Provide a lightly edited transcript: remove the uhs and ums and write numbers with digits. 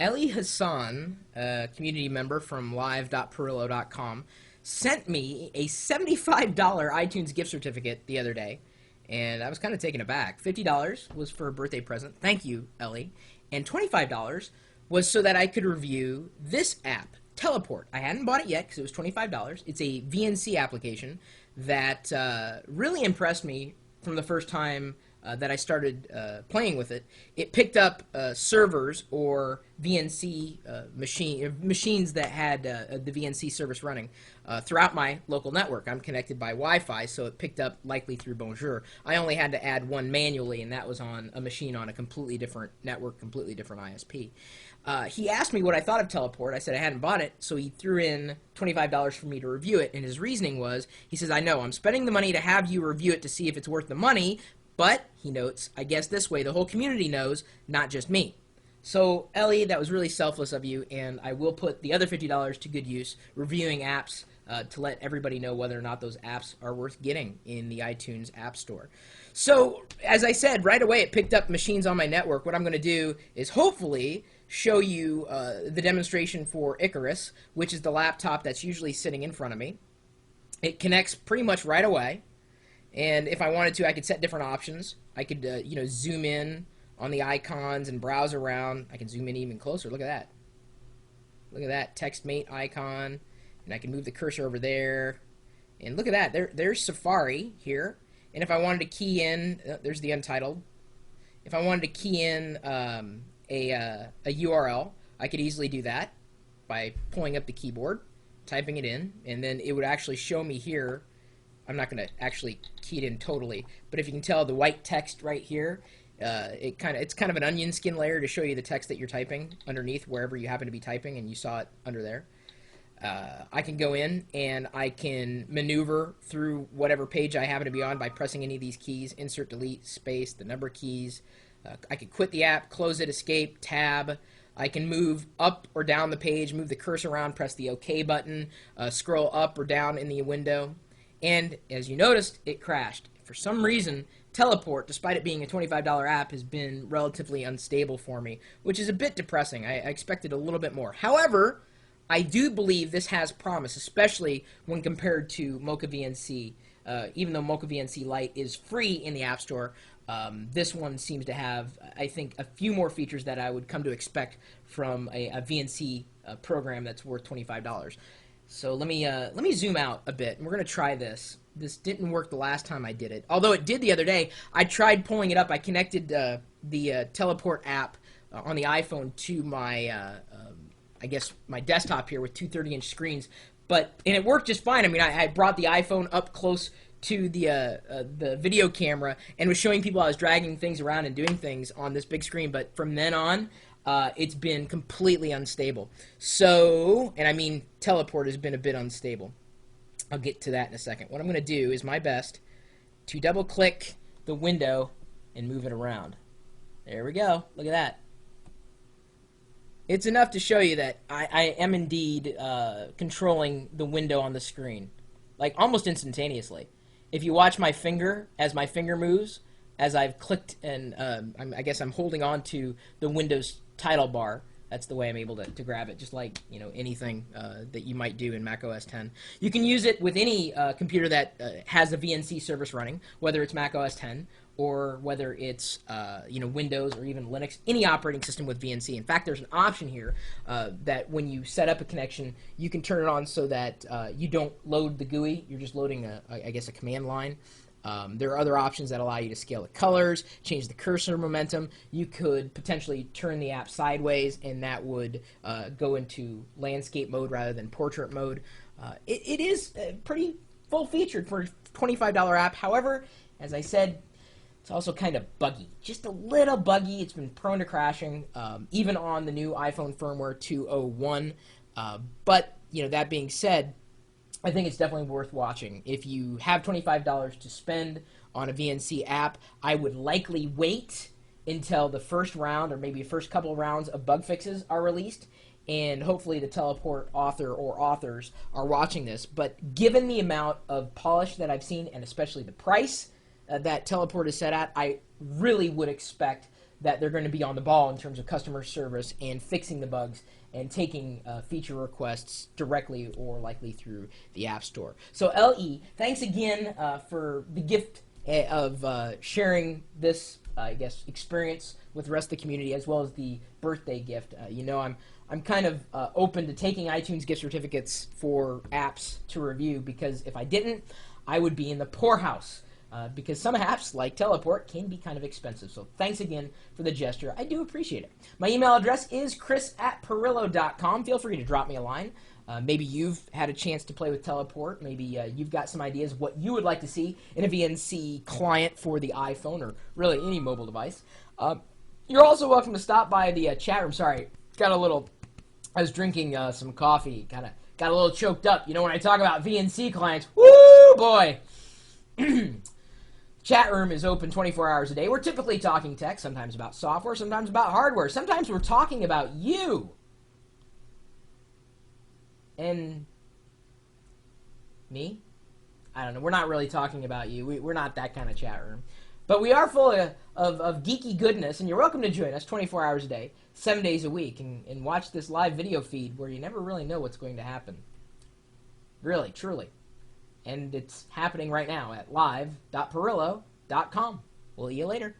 Ellie Hassan, a community member from live.perillo.com, sent me a $75 iTunes gift certificate the other day, and I was kind of taken aback. $50 was for a birthday present. Thank you, Ellie. And $25 was so that I could review this app, Teleport. I hadn't bought it yet because it was $25. It's a VNC application that really impressed me from the first time that I started playing with it. It picked up servers or VNC machines that had the VNC service running throughout my local network. I'm connected by Wi-Fi, so it picked up likely through Bonjour. I only had to add one manually, and that was on a machine on a completely different network, completely different ISP. He asked me what I thought of Teleport. I said I hadn't bought it, so he threw in $25 for me to review it, and his reasoning was, he says, I know, I'm spending the money to have you review it to see if it's worth the money, but, he notes, I guess this way the whole community knows, not just me. So, Ellie, that was really selfless of you, and I will put the other $50 to good use reviewing apps to let everybody know whether or not those apps are worth getting in the iTunes App Store. So, as I said, right away it picked up machines on my network. What I'm going to do is hopefully show you the demonstration for Icarus, which is the laptop that's usually sitting in front of me. It connects pretty much right away. And if I wanted to, I could set different options. I could, zoom in on the icons and browse around. I can zoom in even closer. Look at that. Look at that TextMate icon. And I can move the cursor over there. And look at that. There's Safari here. And if I wanted to key in, there's the Untitled. If I wanted to key in a URL, I could easily do that by pulling up the keyboard, typing it in, and then it would actually show me here. I'm not going to actually key it in totally, but if you can tell the white text right here, it's kind of an onion skin layer to show you the text that you're typing underneath wherever you happen to be typing, and you saw it under there. I can go in and I can maneuver through whatever page I happen to be on by pressing any of these keys, insert, delete, space, the number keys. I can quit the app, close it, escape, tab. I can move up or down the page, move the cursor around, press the OK button, scroll up or down in the window. And as you noticed, it crashed. For some reason, Teleport, despite it being a $25 app, has been relatively unstable for me, which is a bit depressing. I expected a little bit more. However, I do believe this has promise, especially when compared to Mocha VNC. Even though Mocha VNC Lite is free in the App Store, this one seems to have, I think, a few more features that I would come to expect from a VNC program that's worth $25. So let me zoom out a bit, and we're going to try this. This didn't work the last time I did it, although it did the other day. I tried pulling it up. I connected the Teleport app on the iPhone to my, I guess, my desktop here with two 30-inch screens, and it worked just fine. I mean, I brought the iPhone up close to the video camera and was showing people I was dragging things around and doing things on this big screen, but from then on, it's been completely unstable. So, and I mean, Teleport has been a bit unstable. I'll get to that in a second. What I'm going to do is my best to double-click the window and move it around. There we go. Look at that. It's enough to show you that I am indeed controlling the window on the screen, like almost instantaneously. If you watch my finger, as my finger moves, as I've clicked and I guess I'm holding on to the Windows title bar, that's the way I'm able to grab it, just like anything that you might do in Mac OS X. You can use it with any computer that has a VNC service running, whether it's Mac OS X or whether it's Windows or even Linux, any operating system with VNC. In fact, there's an option here that when you set up a connection, you can turn it on so that you don't load the GUI. You're just loading I guess a command line. There are other options that allow you to scale the colors, change the cursor momentum. You could potentially turn the app sideways, and that would go into landscape mode rather than portrait mode. It is pretty full-featured for a $25 app. However, as I said, it's also kind of buggy. Just a little buggy. It's been prone to crashing, even on the new iPhone firmware 2.01. But, that being said, I think it's definitely worth watching. If you have $25 to spend on a VNC app, I would likely wait until the first round or maybe first couple rounds of bug fixes are released, and hopefully the Teleport author or authors are watching this. But given the amount of polish that I've seen, and especially the price that Teleport is set at, I really would expect that they're going to be on the ball in terms of customer service and fixing the bugs and taking feature requests directly or likely through the App Store. So LE, thanks again for the gift of sharing this, I guess, experience with the rest of the community, as well as the birthday gift. You know, I'm kind of open to taking iTunes gift certificates for apps to review, because if I didn't, I would be in the poorhouse. Because some apps, like Teleport, can be kind of expensive. So thanks again for the gesture. I do appreciate it. My email address is chris@perillo.com. Feel free to drop me a line. Maybe you've had a chance to play with Teleport. Maybe you've got some ideas of what you would like to see in a VNC client for the iPhone, or really any mobile device. You're also welcome to stop by the chat room. Sorry, I was drinking some coffee. Kind of got a little choked up. You know, when I talk about VNC clients, woo, boy. Chat room is open 24 hours a day. We're typically talking tech, sometimes about software, sometimes about hardware. Sometimes we're talking about you. And me? I don't know. We're not really talking about you. We're not that kind of chat room. But we are full of geeky goodness, and you're welcome to join us 24 hours a day, 7 days a week, and watch this live video feed where you never really know what's going to happen. Really, truly. And it's happening right now at live.perillo.com. We'll see you later.